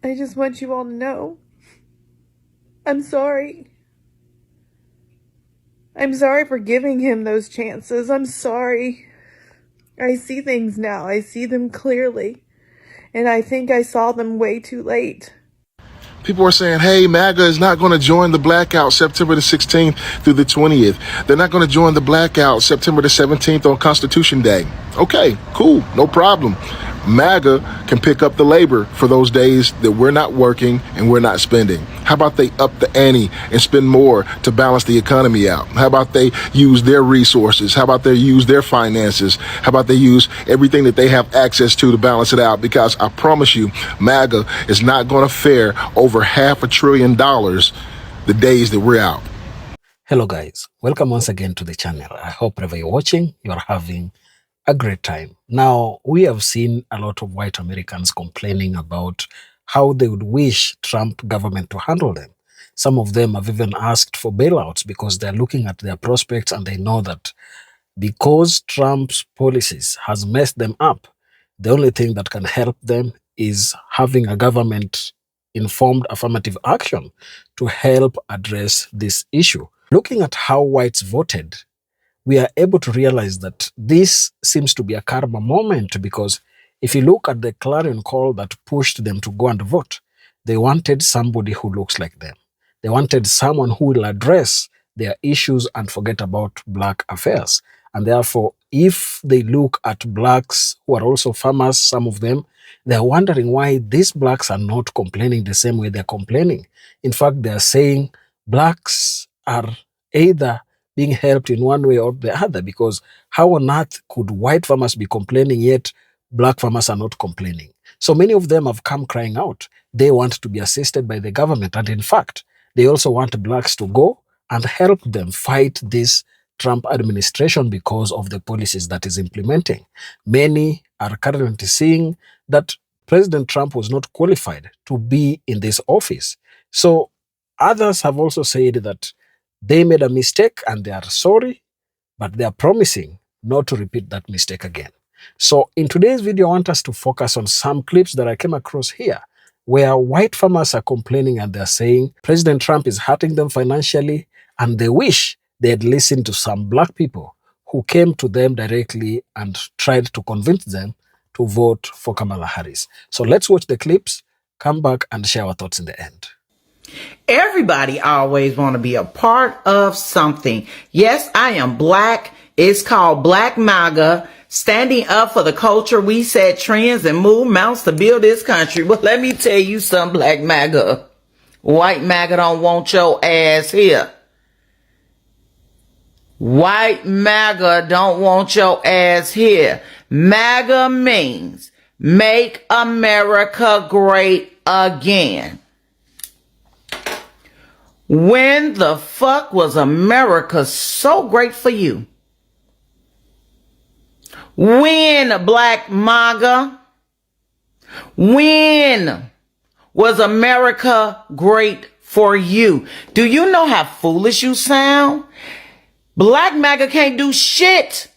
I just want you all to know I'm sorry. I'm sorry for giving him those chances. I'm sorry. I see things now. I see them clearly. And I think I saw them way too late. People are saying, hey, MAGA is not going to join the blackout September the 16th through the 20th. They're not going to join the blackout September the 17th on Constitution Day. Okay, cool, no problem. MAGA can pick up the labor for those days that we're not working and we're not spending. How about they up the ante and spend more to balance the economy out? How about they use their resources? How about they use their finances? How about they use everything that they have access to balance it out? Because I promise you, MAGA is not going to fare over $500 billion the days that we're out. Hello guys, welcome once again to the channel. I hope wherever you're watching, you're having a great time. Now, we have seen a lot of white Americans complaining about how they would wish Trump government to handle them. Some of them have even asked for bailouts because they're looking at their prospects and they know that because Trump's policies has messed them up, the only thing that can help them is having a government informed affirmative action to help address this issue. Looking at how whites voted, we are able to realize that this seems to be a karma moment, because if you look at the clarion call that pushed them to go and vote, they wanted somebody who looks like them. They wanted someone who will address their issues and forget about black affairs. And therefore, if they look at blacks who are also farmers, some of them, they're wondering why these blacks are not complaining the same way they're complaining. In fact, they're saying blacks are either being helped in one way or the other, because how on earth could white farmers be complaining yet black farmers are not complaining? So many of them have come crying out. They want to be assisted by the government. And in fact, they also want blacks to go and help them fight this Trump administration because of the policies that is implementing. Many are currently seeing that President Trump was not qualified to be in this office. So others have also said that they made a mistake and they are sorry, but they are promising not to repeat that mistake again. So in today's video, I want us to focus on some clips that I came across here where white farmers are complaining and they're saying President Trump is hurting them financially, and they wish they had listened to some black people who came to them directly and tried to convince them to vote for Kamala Harris. So let's watch the clips, come back and share our thoughts in the end. Everybody always want to be a part of something. Yes, I am black. It's called Black Maga, standing up for the culture. We set trends and move mountains to build this country. Well, let me tell you something, Black Maga. White Maga don't want your ass here. White Maga don't want your ass here. MAGA means make America great again. When the fuck was America so great for you? When, Black MAGA? When was America great for you? Do you know how foolish you sound? Black MAGA can't do shit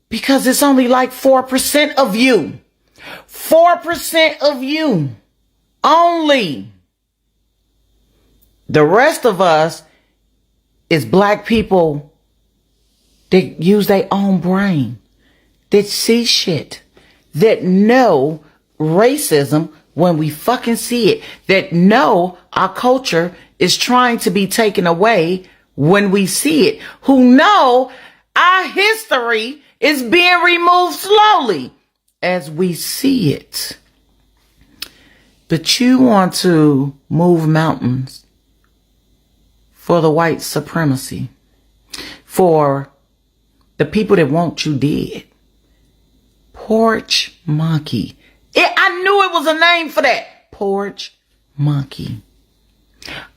because it's only like 4% of you. 4% of you. Only. The rest of us is black people that use their own brain, that see shit, that know racism when we fucking see it, that know our culture is trying to be taken away when we see it, who know our history is being removed slowly as we see it. But you want to move mountains for the white supremacy, for the people that want you dead. Porch monkey. I knew it was a name for that. Porch monkey.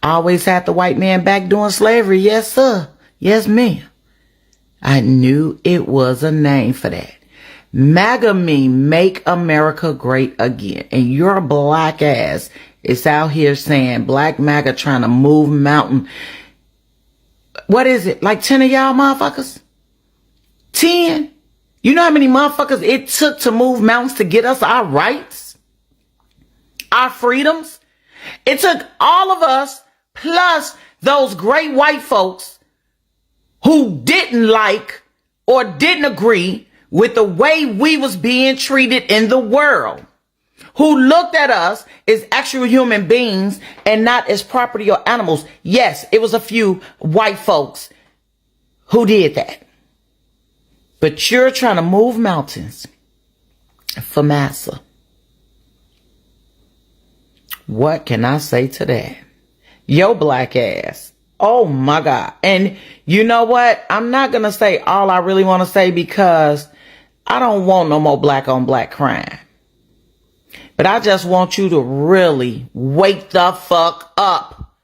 Always had the white man back doing slavery. Yes, sir. Yes, ma'am. I knew it was a name for that. MAGA mean make America great again. And your black ass is out here saying Black MAGA trying to move mountain. What is it? Like 10 of y'all motherfuckers? 10? You know how many motherfuckers it took to move mountains to get us our rights? Our freedoms? It took all of us plus those great white folks who didn't like or didn't agree with the way we was being treated in the world, who looked at us as actual human beings and not as property or animals. Yes, it was a few white folks who did that. But you're trying to move mountains for massa. What can I say to that? Yo, black ass. Oh my God. And you know what? I'm not going to say all I really want to say because I don't want no more black on black crime. But I just want you to really wake the fuck up.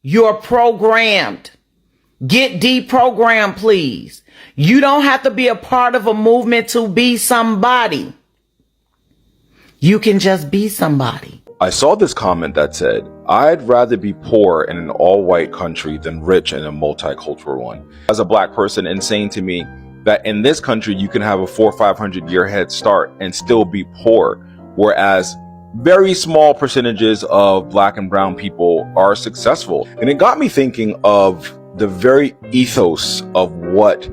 You're programmed. Get deprogrammed, please. You don't have to be a part of a movement to be somebody. You can just be somebody. I saw this comment that said, I'd rather be poor in an all-white country than rich in a multicultural one. As a black person, and saying to me that in this country you can have a 400 or 500 year head start and still be poor, whereas very small percentages of black and brown people are successful. And it got me thinking of the very ethos of what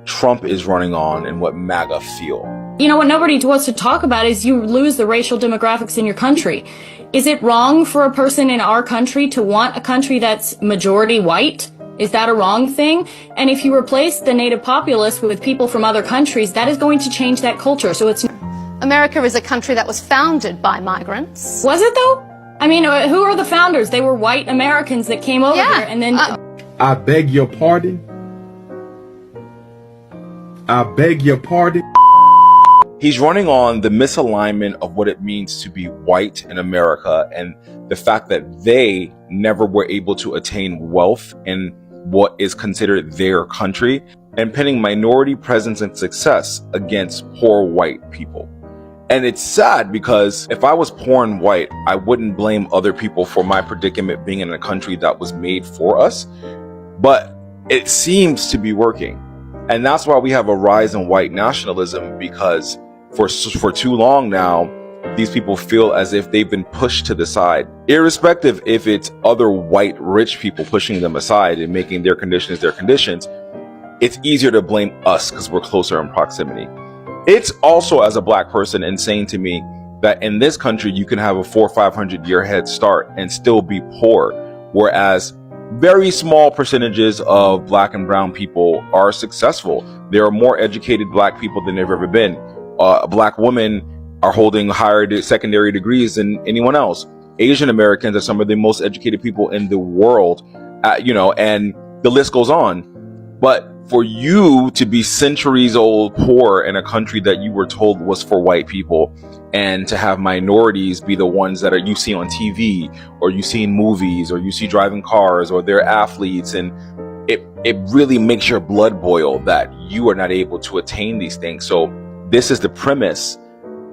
Trump is running on and what MAGA feel. You know, what nobody wants to talk about is you lose the racial demographics in your country. Is it wrong for a person in our country to want a country that's majority white? Is that a wrong thing? And if you replace the native populace with people from other countries, that is going to change that culture. So it's... America is a country that was founded by migrants. Was it though? I mean, who are the founders? They were white Americans that came over here and then... I beg your pardon. I beg your pardon. He's running on the misalignment of what it means to be white in America and the fact that they never were able to attain wealth in what is considered their country, and pinning minority presence and success against poor white people. And it's sad because if I was poor and white, I wouldn't blame other people for my predicament being in a country that was made for us. But it seems to be working. And that's why we have a rise in white nationalism, because for too long now, these people feel as if they've been pushed to the side, irrespective if it's other white rich people pushing them aside and making their conditions their conditions. It's easier to blame us because we're closer in proximity. It's also, as a black person, insane to me that in this country you can have a 400 or 500 year head start and still be poor, whereas very small percentages of black and brown people are successful. There are more educated black people than there've ever been. Black women are holding higher secondary degrees than anyone else. Asian Americans are some of the most educated people in the world, and the list goes on. But for you to be centuries old poor in a country that you were told was for white people, and to have minorities be the ones that you see on TV, or you see in movies, or you see driving cars, or they're athletes, and it really makes your blood boil that you are not able to attain these things. So this is the premise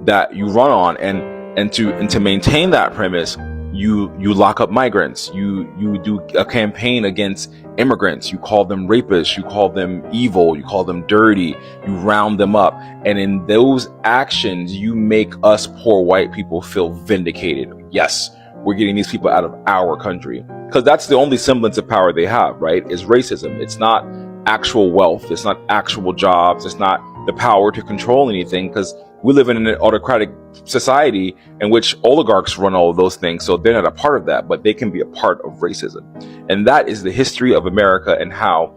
that you run on, and to maintain that premise, you lock up migrants, you do a campaign against immigrants, you call them rapists, you call them evil, you call them dirty, you round them up, and in those actions you make us poor white people feel vindicated. Yes, we're getting these people out of our country, because that's the only semblance of power they have, right? Is racism. It's not actual wealth, it's not actual jobs, it's not the power to control anything, because we live in an autocratic society in which oligarchs run all of those things, so they're not a part of that, but they can be a part of racism. And that is the history of America and how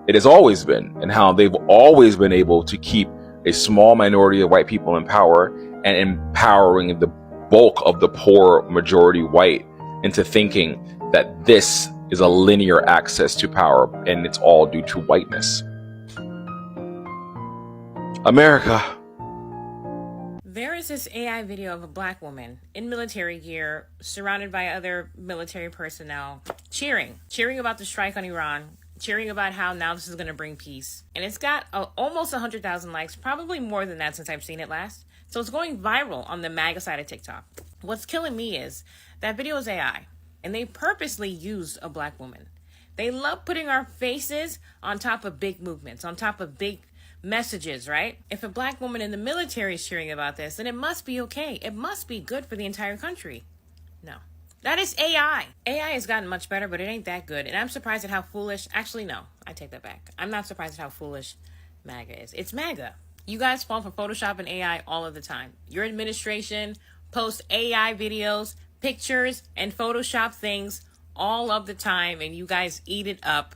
it has always been, and how they've always been able to keep a small minority of white people in power and empowering the bulk of the poor majority white into thinking that this is a linear access to power and it's all due to whiteness. America. There is this AI video of a black woman in military gear, surrounded by other military personnel, cheering about the strike on Iran, cheering about how now this is going to bring peace. And it's got almost 100,000 likes, probably more than that since I've seen it last. So it's going viral on the Maga side of TikTok. What's killing me is that video is AI, and they purposely used a black woman. They love putting our faces on top of big movements, on top of big messages, right? If a black woman in the military is cheering about this, then it must be okay. It must be good for the entire country. No. That is AI. AI has gotten much better, but it ain't that good. And I'm surprised at how foolish. Actually, no, I take that back. I'm not surprised at how foolish MAGA is. It's MAGA. You guys fall for Photoshop and AI all of the time. Your administration posts AI videos, pictures, and Photoshop things all of the time, and you guys eat it up.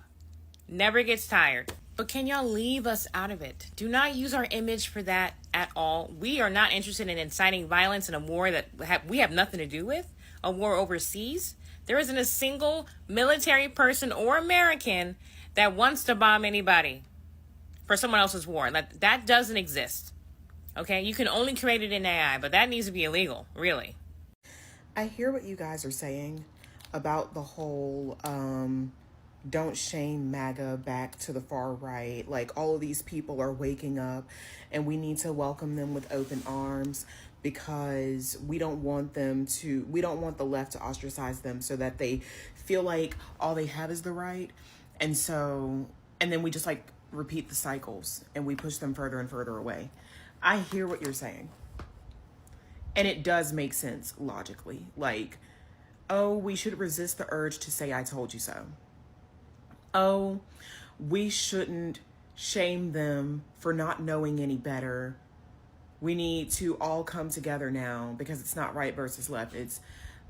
Never gets tired. But can y'all leave us out of it? Do not use our image for that at all. We are not interested in inciting violence in a war that we have nothing to do with, a war overseas. There isn't a single military person or American that wants to bomb anybody for someone else's war. That doesn't exist. Okay? You can only create it in AI, but that needs to be illegal, really. I hear what you guys are saying about the whole don't shame MAGA back to the far right. Like, all of these people are waking up and we need to welcome them with open arms, because we don't want the left to ostracize them so that they feel like all they have is the right. And then we just like repeat the cycles and we push them further and further away. I hear what you're saying. And it does make sense logically. Like, oh, we should resist the urge to say, I told you so. Oh, we shouldn't shame them for not knowing any better. We need to all come together now because it's not right versus left. It's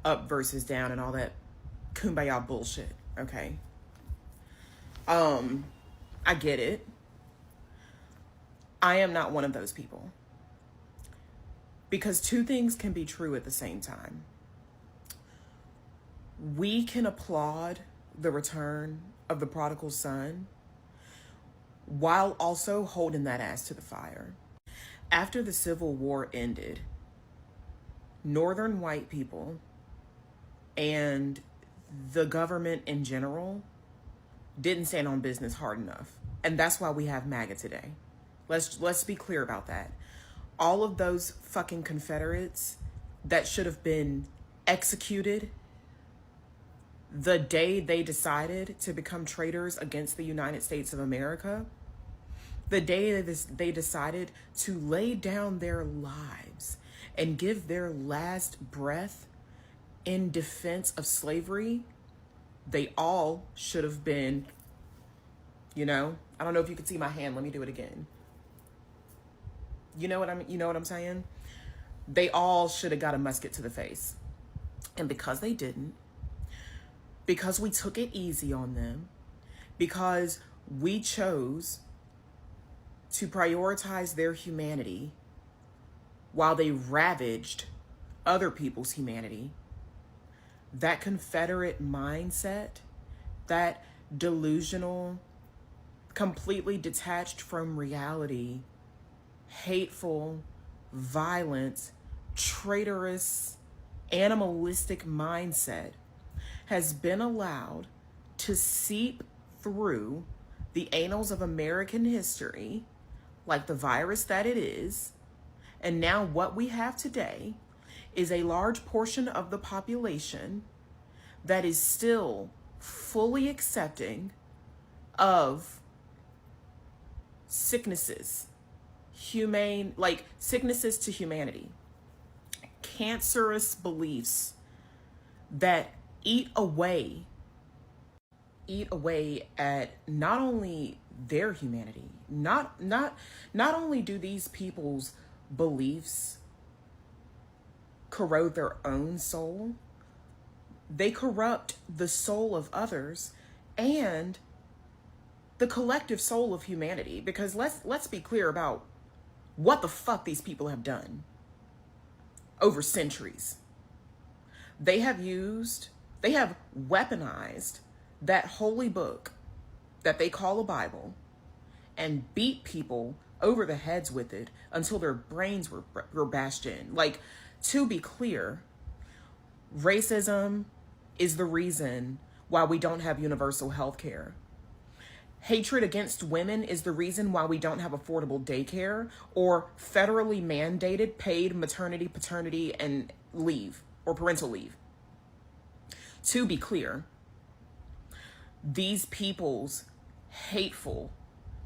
up versus down and all that kumbaya bullshit. Okay. I get it. I am not one of those people. Because two things can be true at the same time. We can applaud the return of the prodigal son while also holding that ass to the fire. After the Civil War ended, Northern white people and the government in general didn't stand on business hard enough. And that's why we have MAGA today. Let's be clear about that. All of those fucking Confederates that should have been executed the day they decided to become traitors against the United States of America, the day they decided to lay down their lives and give their last breath in defense of slavery, they all should have been, I don't know if you can see my hand. Let me do it again. You know what I'm saying? They all should have got a musket to the face. And because they didn't, because we took it easy on them, because we chose to prioritize their humanity while they ravaged other people's humanity, that Confederate mindset, that delusional, completely detached from reality, hateful, violent, traitorous, animalistic mindset has been allowed to seep through the annals of American history like the virus that it is. And now what we have today is a large portion of the population that is still fully accepting of sicknesses, sicknesses to humanity, cancerous beliefs that eat away at not only their humanity, not only do these people's beliefs corrode their own soul, they corrupt the soul of others and the collective soul of humanity. Because let's be clear about what the fuck these people have done over centuries. They have weaponized that holy book that they call a Bible and beat people over the heads with it until their brains were bashed in. Like, to be clear, racism is the reason why we don't have universal health care. Hatred against women is the reason why we don't have affordable daycare or federally mandated paid maternity, paternity, and leave or parental leave. To be clear, these people's hateful,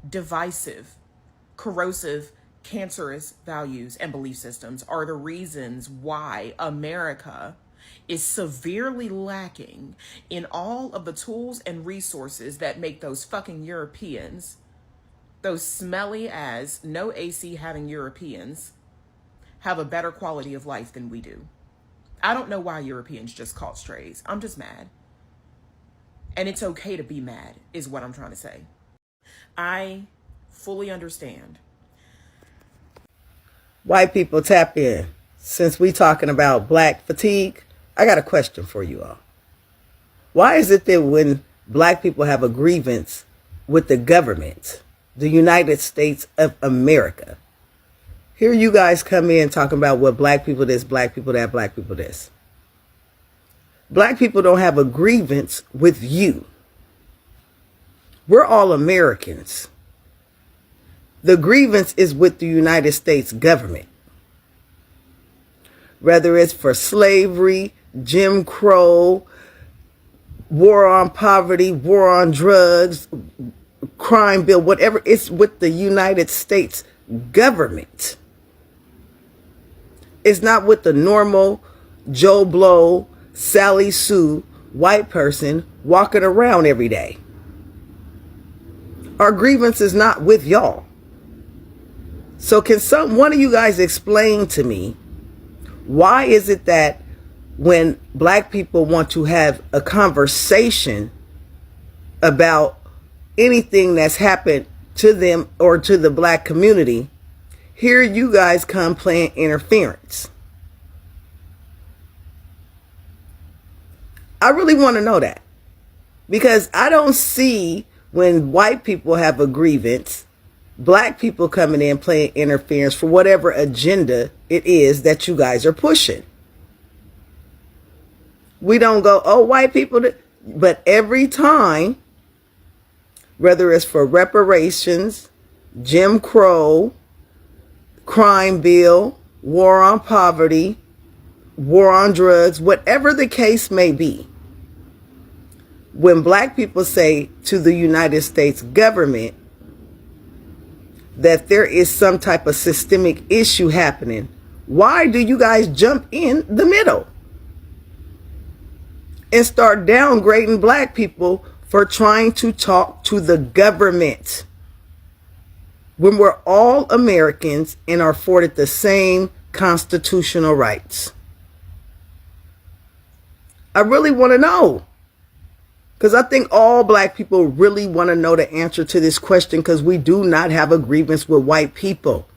divisive, corrosive, cancerous values and belief systems are the reasons why America is severely lacking in all of the tools and resources that make those fucking Europeans, those smelly as no AC having Europeans, have a better quality of life than we do. I don't know why Europeans just caught strays. I'm just mad. And it's okay to be mad, is what I'm trying to say. I fully understand. White people, tap in. Since we talking about black fatigue, I got a question for you all. Why is it that when black people have a grievance with the government, the United States of America, here you guys come in talking about what black people this, black people that, black people this. Black people don't have a grievance with you. We're all Americans. The grievance is with the United States government. Whether it's for slavery, Jim Crow, war on poverty, war on drugs, crime bill, whatever, it's with the United States government. It's not with the normal Joe Blow, Sally Sue, white person walking around every day. Our grievance is not with y'all. So can one of you guys explain to me, why is it that when black people want to have a conversation about anything that's happened to them or to the black community, here you guys come playing interference? I really want to know that, because I don't see when white people have a grievance, black people coming in playing interference for whatever agenda it is that you guys are pushing. We don't go, oh, white people, but every time, whether it's for reparations, Jim Crow, crime bill, war on poverty, war on drugs, whatever the case may be, when black people say to the United States government that there is some type of systemic issue happening, why do you guys jump in the middle and start downgrading black people for trying to talk to the government when we're all Americans and are afforded the same constitutional rights? I really want to know, because I think all black people really want to know the answer to this question, because we do not have a grievance with white people.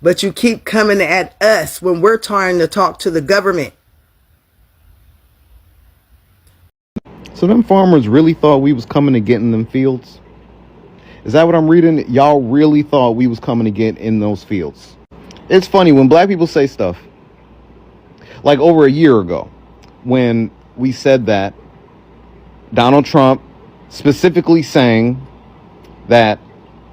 But you keep coming at us when we're trying to talk to the government. So them farmers really thought we was coming to get in them fields? Is that what I'm reading? Y'all really thought we was coming to get in those fields? It's funny when black people say stuff like over a year ago, when we said that Donald Trump specifically saying that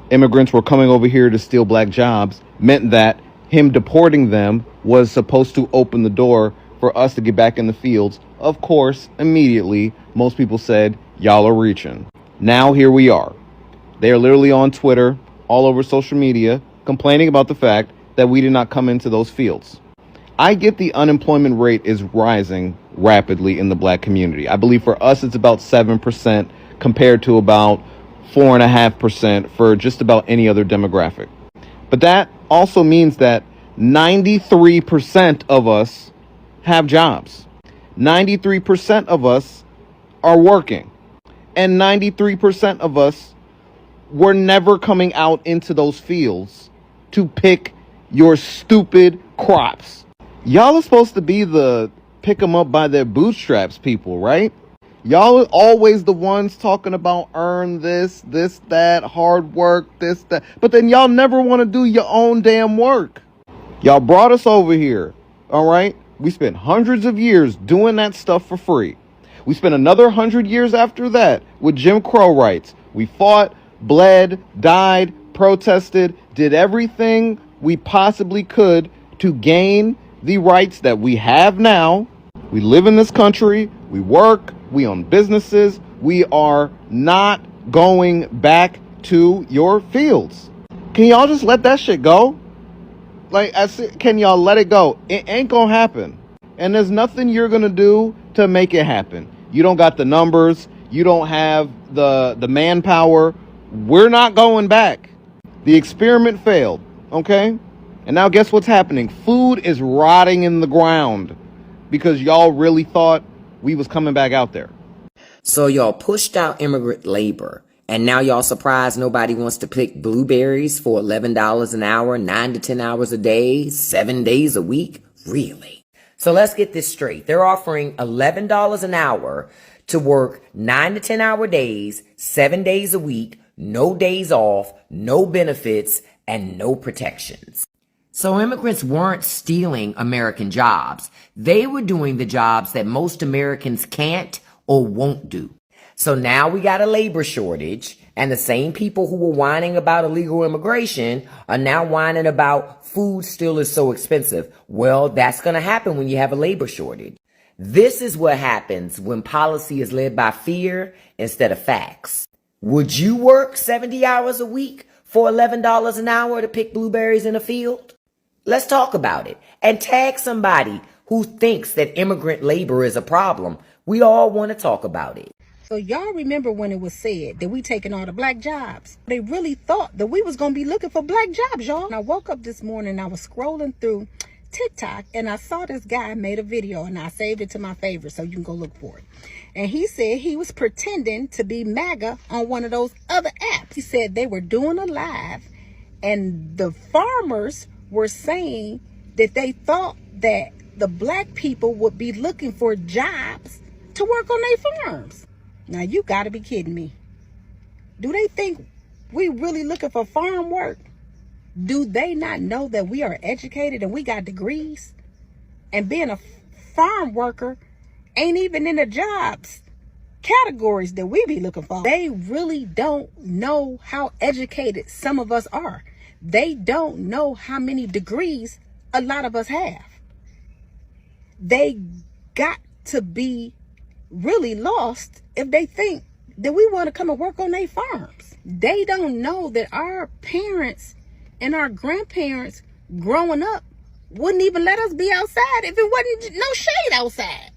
immigrants were coming over here to steal black jobs meant that him deporting them was supposed to open the door for us to get back in the fields. Of course, immediately, most people said, y'all are reaching. Now here we are. They are literally on Twitter, all over social media, complaining about the fact that we did not come into those fields. I get the unemployment rate is rising rapidly in the black community. I believe for us, it's about 7% compared to about 4.5% for just about any other demographic. But that also means that 93% of us have jobs. 93% of us are working. And 93% of us were never coming out into those fields to pick your stupid crops. Y'all are supposed to be the pick them up by their bootstraps people, right? Y'all are always the ones talking about earn this, that, hard work, this, that. But then y'all never want to do your own damn work. Y'all brought us over here, all right? We spent hundreds of years doing that stuff for free. We spent another 100 years after that with Jim Crow rights. We fought, bled, died, protested, did everything we possibly could to gain the rights that we have now. We live in this country, we work, we own businesses. We are not going back to your fields. Can y'all just let that shit go? Like, can y'all let it go? It ain't gonna happen. And there's nothing you're going to do to make it happen. You don't got the numbers. You don't have the manpower. We're not going back. The experiment failed, okay? And now guess what's happening? Food is rotting in the ground because y'all really thought we was coming back out there. So y'all pushed out immigrant labor, and now y'all surprised nobody wants to pick blueberries for $11 an hour, 9 to 10 hours a day, 7 days a week? Really? So let's get this straight. They're offering $11 an hour to work 9 to 10 hour days, 7 days a week, no days off, no benefits, and no protections. So immigrants weren't stealing American jobs. They were doing the jobs that most Americans can't or won't do. So now we got a labor shortage, and the same people who were whining about illegal immigration are now whining about food still is so expensive. Well, that's going to happen when you have a labor shortage. This is what happens when policy is led by fear instead of facts. Would you work 70 hours a week for $11 an hour to pick blueberries in a field? Let's talk about it and tag somebody who thinks that immigrant labor is a problem. We all want to talk about it. So y'all remember when it was said that we taking all the black jobs? They really thought that we was going to be looking for black jobs, y'all. And I woke up this morning, I was scrolling through TikTok, and I saw this guy made a video, and I saved it to my favorite, so you can go look for it. And he said he was pretending to be Maga on one of those other apps. He said they were doing a live, and the farmers were saying that they thought that the black people would be looking for jobs to work on their farms. Now, you got to be kidding me. Do they think we really looking for farm work? Do they not know that we are educated and we got degrees? And being a farm worker ain't even in the jobs categories that we be looking for. They really don't know how educated some of us are. They don't know how many degrees a lot of us have. They got to be really lost if they think that we want to come and work on their farms. They don't know that our parents and our grandparents growing up wouldn't even let us be outside if it wasn't no shade outside.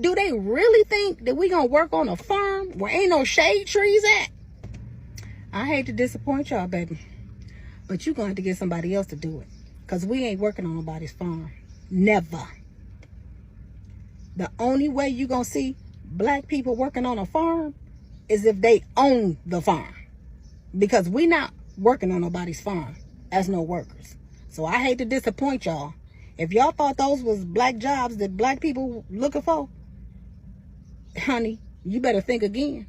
Do they really think that we gonna work on a farm where ain't no shade trees at? I hate to disappoint y'all, baby, but you're gonna have to get somebody else to do it, because we ain't working on nobody's farm. Never. The only way you gonna see black people working on a farm is if they own the farm, because we not working on nobody's farm as no workers. So I hate to disappoint y'all. If y'all thought those was black jobs that black people looking for, honey, you better think again,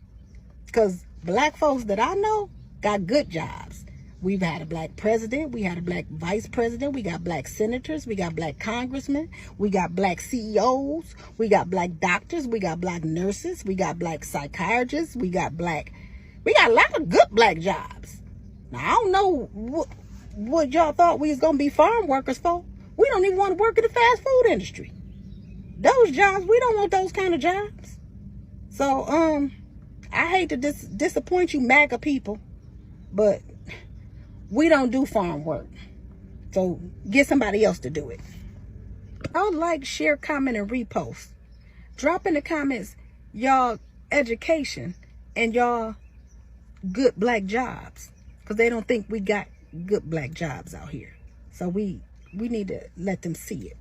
because black folks that I know got good jobs. We've had a black president, we had a black vice president, we got black senators, we got black congressmen, we got black CEOs, we got black doctors, we got black nurses, we got black psychiatrists, we got a lot of good black jobs. Now, I don't know what y'all thought we was gonna be farm workers for. We don't even want to work in the fast food industry. Those jobs, we don't want those kind of jobs. So, I hate to disappoint you MAGA people, but we don't do farm work. So get somebody else to do it. I'll like, share, comment, and repost. Drop in the comments y'all education and y'all good black jobs, because they don't think we got good black jobs out here. So we need to let them see it.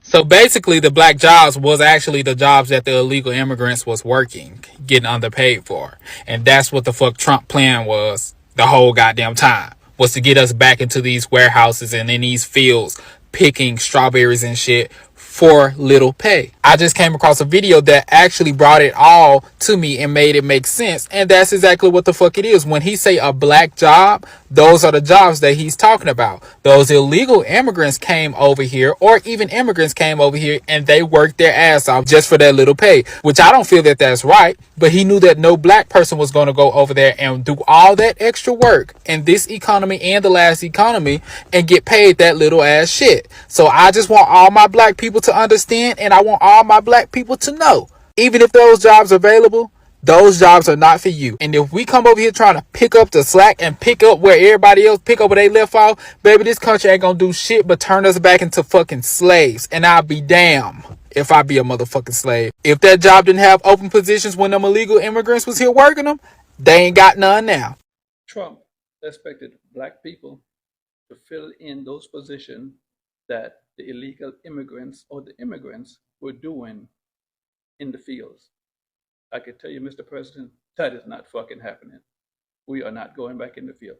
So basically, the black jobs was actually the jobs that the illegal immigrants was working, getting underpaid for. And that's what the fuck Trump plan was the whole goddamn time, was to get us back into these warehouses and in these fields picking strawberries and shit for little pay. I just came across a video that actually brought it all to me and made it make sense. And that's exactly what the fuck it is. When he say a black job, those are the jobs that he's talking about. Those illegal immigrants came over here, or even immigrants came over here, and they worked their ass off just for that little pay, which I don't feel that that's right. But he knew that no black person was going to go over there and do all that extra work in this economy and the last economy and get paid that little ass shit. So I just want all my black people to understand, and I want all my black people to know, even if those jobs are available, those jobs are not for you. And if we come over here trying to pick up the slack and pick up where everybody else pick up where they left off, baby, this country ain't gonna do shit but turn us back into fucking slaves. And I'll be damned if I be a motherfucking slave. If that job didn't have open positions when them illegal immigrants was here working them, they ain't got none now. Trump expected black people to fill in those positions that the illegal immigrants or the immigrants were doing in the fields. I can tell you, Mr. President, that is not fucking happening. We are not going back in the field.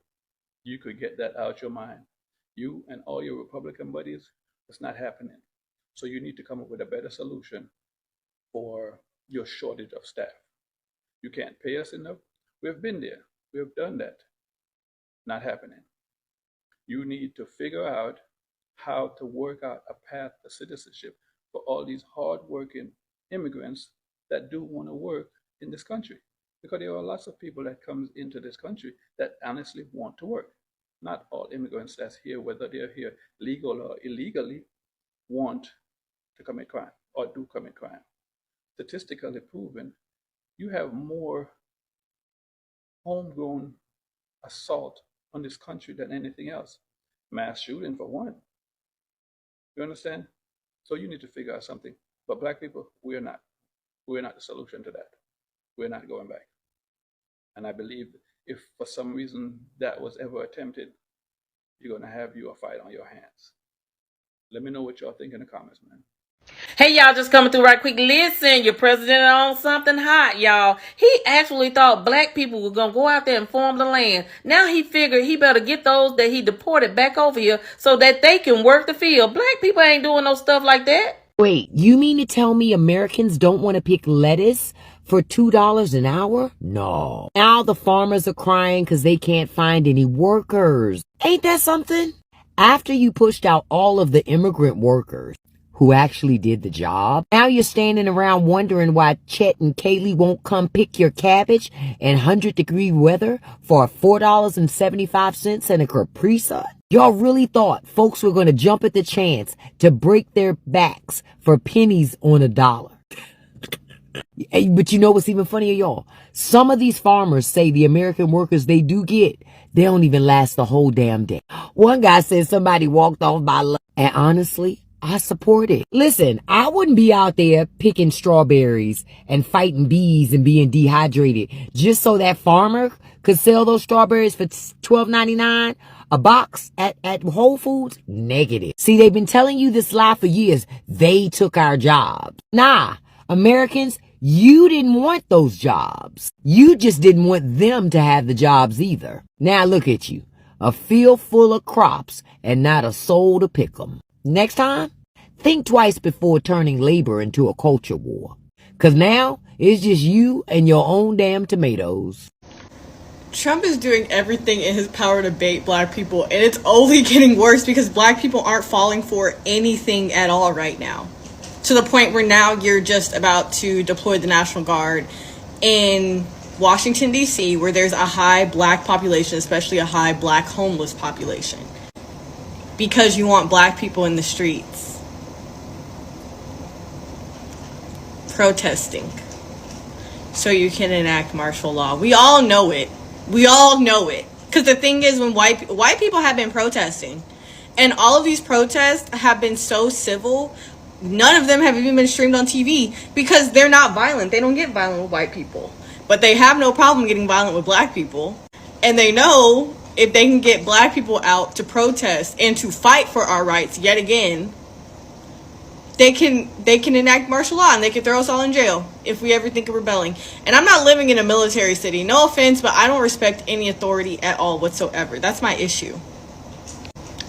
You could get that out your mind. You and all your Republican buddies, it's not happening. So you need to come up with a better solution for your shortage of staff. You can't pay us enough. We've been there. We've done that. Not happening. You need to figure out how to work out a path to citizenship for all these hardworking immigrants that do want to work in this country. Because there are lots of people that comes into this country that honestly want to work. Not all immigrants that's here, whether they're here legal or illegally, want to commit crime or do commit crime. Statistically proven, you have more homegrown assault on this country than anything else. Mass shooting for one. You understand? So you need to figure out something. But black people, we're not. We're not the solution to that. We're not going back. And I believe if for some reason that was ever attempted, you're going to have you a fight on your hands. Let me know what y'all think in the comments, man. Hey, y'all, just coming through right quick. Listen, your president on something hot, y'all. He actually thought black people were going to go out there and farm the land. Now he figured he better get those that he deported back over here so that they can work the field. Black people ain't doing no stuff like that. Wait, you mean to tell me Americans don't want to pick lettuce for $2 an hour? No. Now the farmers are crying because they can't find any workers. Ain't that something? After you pushed out all of the immigrant workers who actually did the job, now you're standing around wondering why Chet and Kaylee won't come pick your cabbage in 100-degree weather for $4.75 and a Capri Sun? Y'all really thought folks were going to jump at the chance to break their backs for pennies on a dollar. But you know what's even funnier, y'all? Some of these farmers say the American workers they do get, they don't even last the whole damn day. One guy said somebody walked off by lunch, and honestly, I support it. Listen, I wouldn't be out there picking strawberries and fighting bees and being dehydrated just so that farmer could sell those strawberries for $12.99 a box at Whole Foods. Negative. See, they've been telling you this lie for years. They took our jobs. Nah, Americans, you didn't want those jobs. You just didn't want them to have the jobs either. Now look at you, a field full of crops and not a soul to pick them. Next time, think twice before turning labor into a culture war. Because now, it's just you and your own damn tomatoes. Trump is doing everything in his power to bait black people, and it's only getting worse because black people aren't falling for anything at all right now. To the point where now you're just about to deploy the National Guard in Washington, D.C., where there's a high black population, especially a high black homeless population, because you want black people in the streets protesting so you can enact martial law. We all know it. We all know it. Because the thing is, when white people have been protesting, and all of these protests have been so civil, none of them have even been streamed on TV because they're not violent. They don't get violent with white people. But they have no problem getting violent with black people. And they know if they can get black people out to protest and to fight for our rights yet again, they can enact martial law and they can throw us all in jail if we ever think of rebelling. And I'm not living in a military city. No offense, but I don't respect any authority at all whatsoever. That's my issue.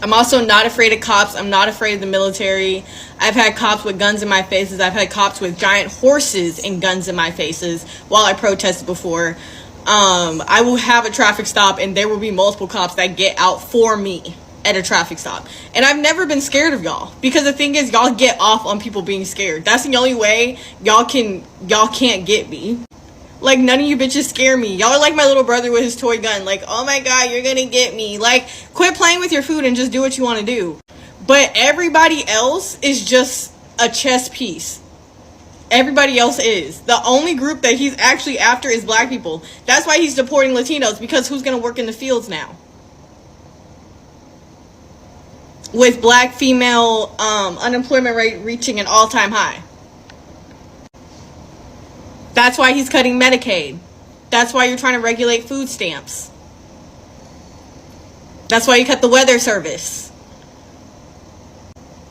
I'm also not afraid of cops. I'm not afraid of the military. I've had cops with guns in my faces. I've had cops with giant horses and guns in my faces while I protested before. I will have a traffic stop and there will be multiple cops that get out for me at a traffic stop. And I've never been scared of y'all, because the thing is, y'all get off on people being scared. That's the only way y'all can't get me. Like, none of you bitches scare me. Y'all are like my little brother with his toy gun. Like, oh my god, you're gonna get me. Like, quit playing with your food and just do what you want to do. But everybody else is just a chess piece. Everybody else is. The only group that he's actually after is black people. That's why he's deporting Latinos, because who's gonna work in the fields now? With black female unemployment rate reaching an all-time high. That's why he's cutting Medicaid. That's why you're trying to regulate food stamps. That's why you cut the weather service.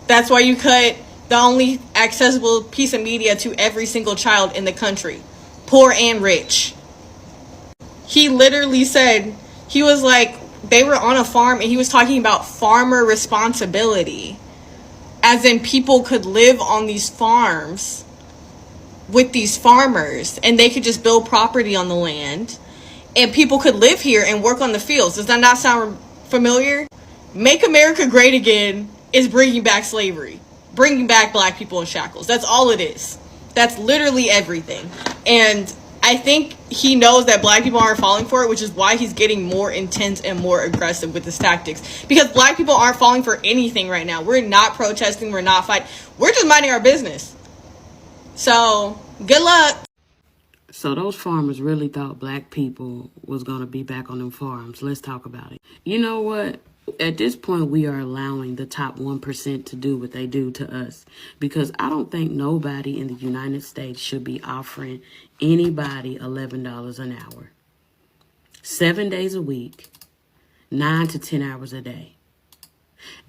That's why you cut the only accessible piece of media to every single child in the country, poor and rich. He literally said, he was like, they were on a farm and he was talking about farmer responsibility. As in, people could live on these farms with these farmers and they could just build property on the land and people could live here and work on the fields. Does that not sound familiar? Make America Great Again is bringing back slavery, bringing back black people in shackles. That's all it is. That's literally everything. And I think he knows that black people aren't falling for it, which is why he's getting more intense and more aggressive with his tactics. Because black people aren't falling for anything right now. We're not protesting. We're not fighting. We're just minding our business. So, good luck. So those farmers really thought black people was going to be back on them farms. Let's talk about it. You know what? At this point, we are allowing the top 1% to do what they do to us. Because I don't think nobody in the United States should be offering anybody $11 an hour. 7 days a week, 9 to 10 hours a day.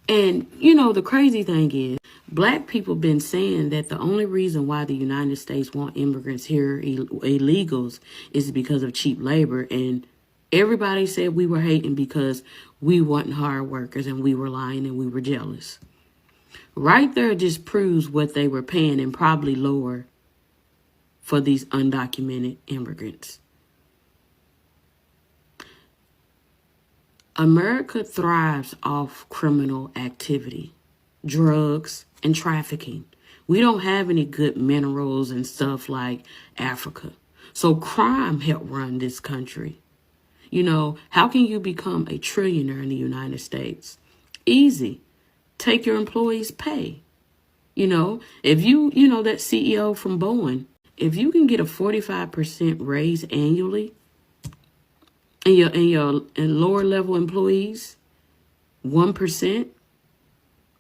And, you know, the crazy thing is, black people been saying that the only reason why the United States want immigrants here, illegals, is because of cheap labor. And everybody said we were hating because we wasn't hard workers and we were lying and we were jealous. Right there just proves what they were paying and probably lower for these undocumented immigrants. America thrives off criminal activity, drugs, and trafficking. We don't have any good minerals and stuff like Africa. So crime helped run this country. You know, how can you become a trillionaire in the United States? Easy. Take your employees' pay. You know, if you know, that CEO from Boeing, if you can get a 45% raise annually, and your lower level employees, 1%,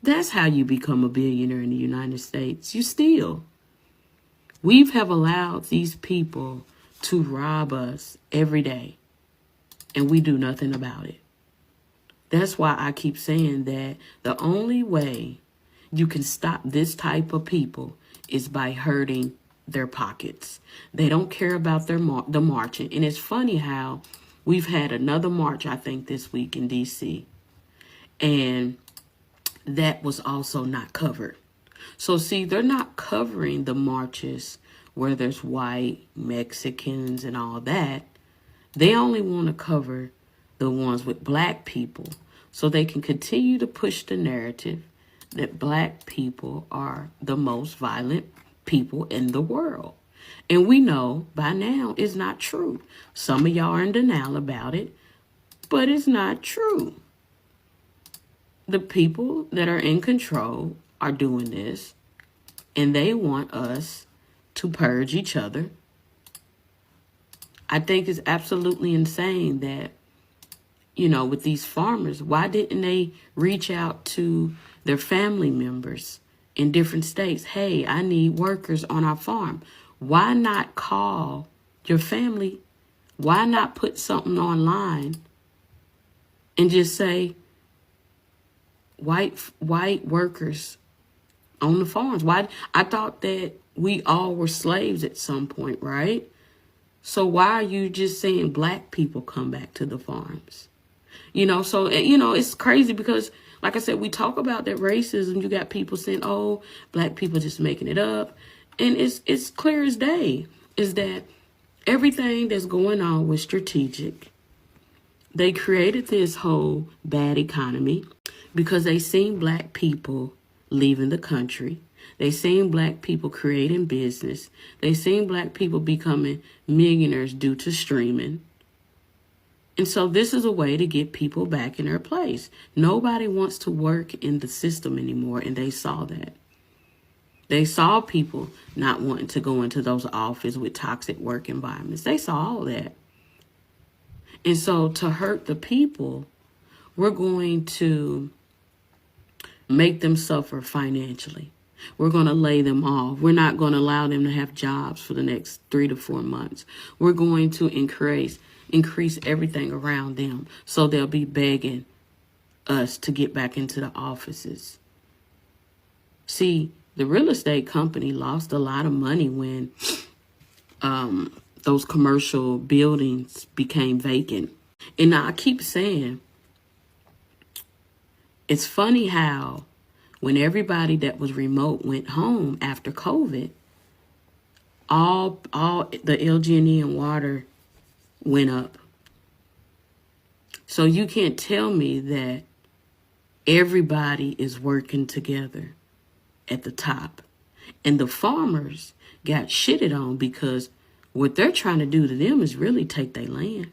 that's how you become a billionaire in the United States. You steal. We have allowed these people to rob us every day, and we do nothing about it. That's why I keep saying that the only way you can stop this type of people is by hurting their pockets. They don't care about the marching. And it's funny how we've had another march, I think, this week in D.C., and that was also not covered. So, see, they're not covering the marches where there's white, Mexicans, and all that. They only want to cover the ones with black people so they can continue to push the narrative that black people are the most violent people in the world. And we know by now it's not true. Some of y'all are in denial about it, but it's not true. The people that are in control are doing this, and they want us to purge each other. I think it's absolutely insane that, you know, with these farmers, why didn't they reach out to their family members in different states? Hey, I need workers on our farm. Why not call your family? Why not put something online and just say white workers on the farms? Why? I thought that we all were slaves at some point, right? So why are you just saying black people come back to the farms? You know, so, you know, it's crazy because, like I said, we talk about that racism. You got people saying, oh, black people just making it up. And it's clear as day is that everything that's going on was strategic. They created this whole bad economy because they seen black people leaving the country. They seen black people creating business. They seen black people becoming millionaires due to streaming. And so this is a way to get people back in their place. Nobody wants to work in the system anymore, and they saw that. They saw people not wanting to go into those offices with toxic work environments. They saw all that. And so to hurt the people, we're going to make them suffer financially. We're going to lay them off. We're not going to allow them to have jobs for the next 3 to 4 months. We're going to increase everything around them so they'll be begging us to get back into the offices. See, the real estate company lost a lot of money when those commercial buildings became vacant. And now I keep saying, it's funny how when everybody that was remote went home after COVID, all the LG&E and water went up. So you can't tell me that everybody is working together at the top. And the farmers got shitted on because what they're trying to do to them is really take their land.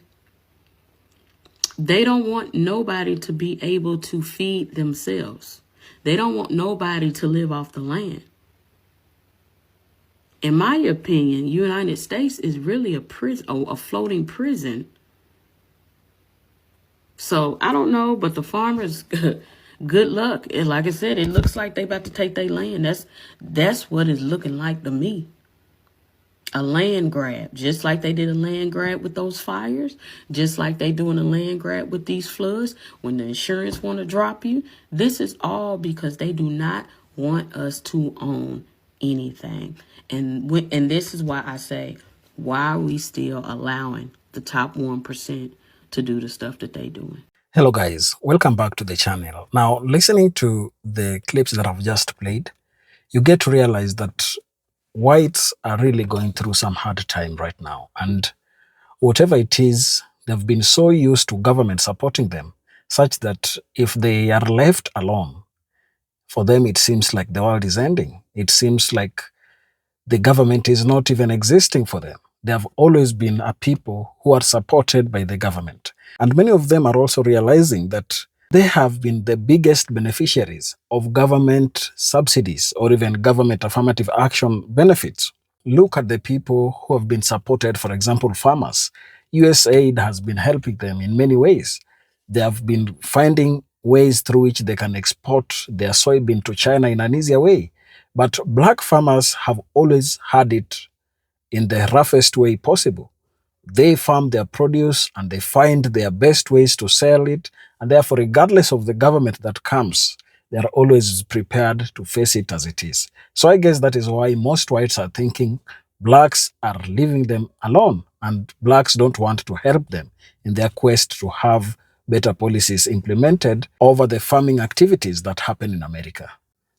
They don't want nobody to be able to feed themselves. They don't want nobody to live off the land. In my opinion, United States is really a prison, a floating prison. So I don't know, but the farmers, good luck. And like I said, it looks like they about to take their land. That's what it's looking like to me. A land grab, just like they did a land grab with those fires, just like they doing a land grab with these floods. When the insurance want to drop you, this is all because they do not want us to own anything. And this is why I say, why are we still allowing the top 1% to do the stuff that they doing? Hello guys, welcome back to the channel. Now, listening to the clips that I've just played, you get to realize that whites are really going through some hard time right now. And whatever it is, they've been so used to government supporting them, such that if they are left alone, for them it seems like the world is ending. It seems like the government is not even existing for them. They have always been a people who are supported by the government. And many of them are also realizing that they have been the biggest beneficiaries of government subsidies or even government affirmative action benefits. Look at the people who have been supported, for example, farmers. USAID has been helping them in many ways. They have been finding ways through which they can export their soybean to China in an easier way. But black farmers have always had it in the roughest way possible. They farm their produce and they find their best ways to sell it. And therefore, regardless of the government that comes, they are always prepared to face it as it is. So I guess that is why most whites are thinking blacks are leaving them alone and blacks don't want to help them in their quest to have better policies implemented over the farming activities that happen in America.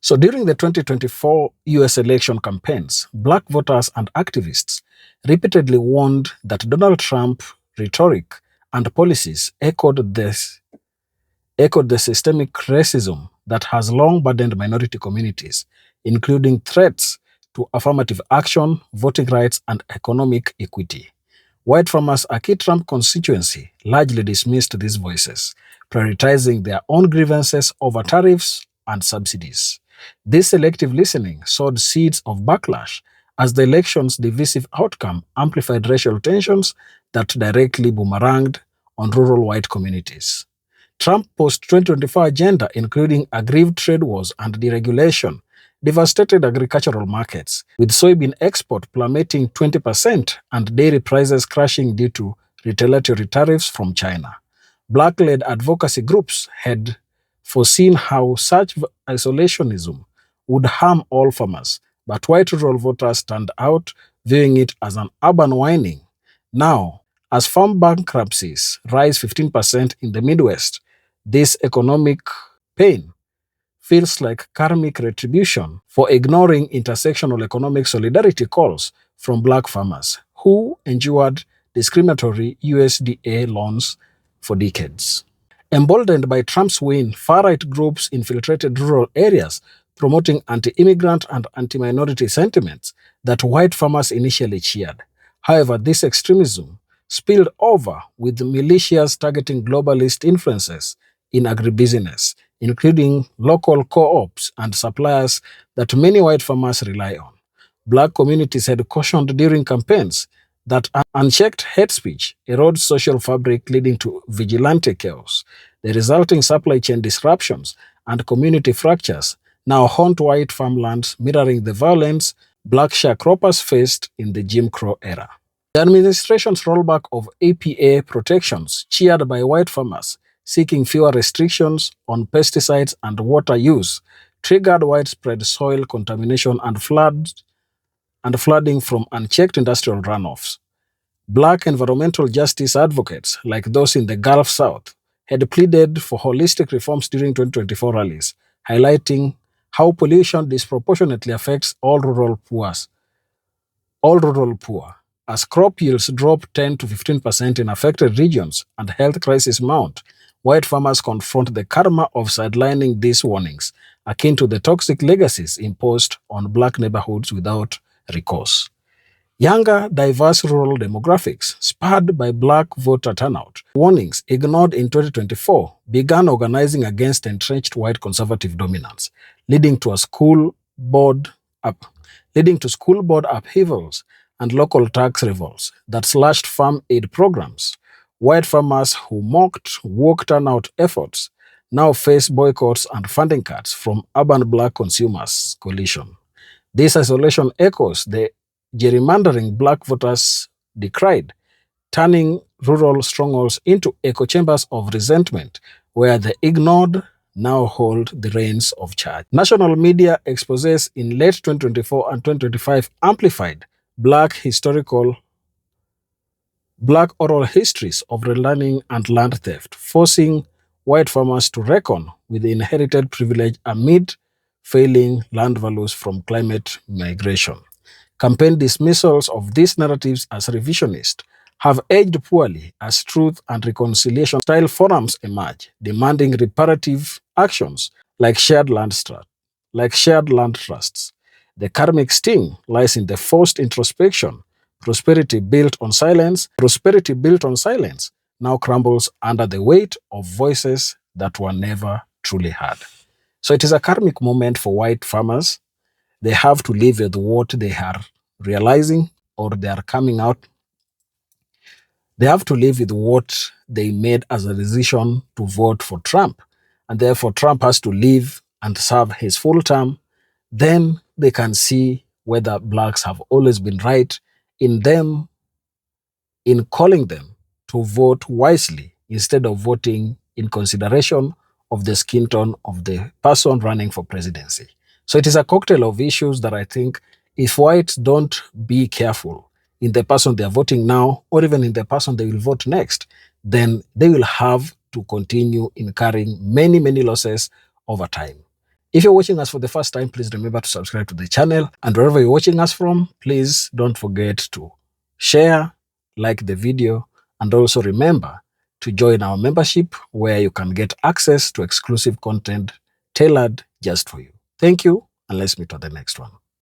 So during the 2024 US election campaigns, black voters and activists repeatedly warned that Donald Trump rhetoric and policies echoed the systemic racism that has long burdened minority communities, including threats to affirmative action, voting rights, and economic equity. White farmers, a key Trump constituency, largely dismissed these voices, prioritizing their own grievances over tariffs and subsidies. This selective listening sowed seeds of backlash as the election's divisive outcome amplified racial tensions that directly boomeranged on rural white communities. Trump's post-2024 agenda, including aggrieved trade wars and deregulation, devastated agricultural markets, with soybean export plummeting 20% and dairy prices crashing due to retaliatory tariffs from China. Black-led advocacy groups had foreseen how such isolationism would harm all farmers, but white rural voters turned out, viewing it as an urban whining. Now, as farm bankruptcies rise 15% in the Midwest, this economic pain feels like karmic retribution for ignoring intersectional economic solidarity calls from black farmers who endured discriminatory USDA loans for decades. Emboldened by Trump's win, far-right groups infiltrated rural areas, promoting anti-immigrant and anti-minority sentiments that white farmers initially cheered. However, this extremism spilled over, with militias targeting globalist influences in agribusiness, including local co-ops and suppliers that many white farmers rely on. Black communities had cautioned during campaigns that unchecked hate speech erodes social fabric, leading to vigilante chaos. The resulting supply chain disruptions and community fractures now haunt white farmlands, mirroring the violence black sharecroppers faced in the Jim Crow era. The administration's rollback of APA protections, cheered by white farmers seeking fewer restrictions on pesticides and water use, triggered widespread soil contamination and flooding from unchecked industrial runoffs. Black environmental justice advocates, like those in the Gulf South, had pleaded for holistic reforms during 2024 rallies, highlighting how pollution disproportionately affects all rural poor. As crop yields drop 10 to 15% in affected regions and health crises mount, white farmers confront the karma of sidelining these warnings, akin to the toxic legacies imposed on black neighborhoods without recourse. Younger, diverse rural demographics, spurred by black voter turnout, warnings ignored in 2024, began organizing against entrenched white conservative dominance, leading to school board upheavals and local tax revolts that slashed farm aid programs. White farmers who mocked woke turnout efforts now face boycotts and funding cuts from urban black consumers coalition. This isolation echoes the gerrymandering black voters decried, turning rural strongholds into echo chambers of resentment where the ignored now hold the reins of charge. National media exposés in late 2024 and 2025 amplified black oral histories of relearning and land theft, forcing white farmers to reckon with the inherited privilege amid failing land values from climate migration. Campaign dismissals of these narratives as revisionist have aged poorly as truth and reconciliation style forums emerge, demanding reparative actions like shared land trusts. The karmic sting lies in the forced introspection. Prosperity built on silence now crumbles under the weight of voices that were never truly heard. So it is a karmic moment for white farmers. They have to live with what they are realizing or they are coming out. They have to live with what they made as a decision to vote for Trump. And therefore, Trump has to live and serve his full term. Then they can see whether blacks have always been right in calling them to vote wisely instead of voting in consideration of the skin tone of the person running for presidency. So it is a cocktail of issues that I think if whites don't be careful in the person they are voting now or even in the person they will vote next, then they will have to continue incurring many, many losses over time. If you're watching us for the first time, please remember to subscribe to the channel. And wherever you're watching us from, please don't forget to share, like the video, and also remember to join our membership where you can get access to exclusive content tailored just for you. Thank you, and let's meet on the next one.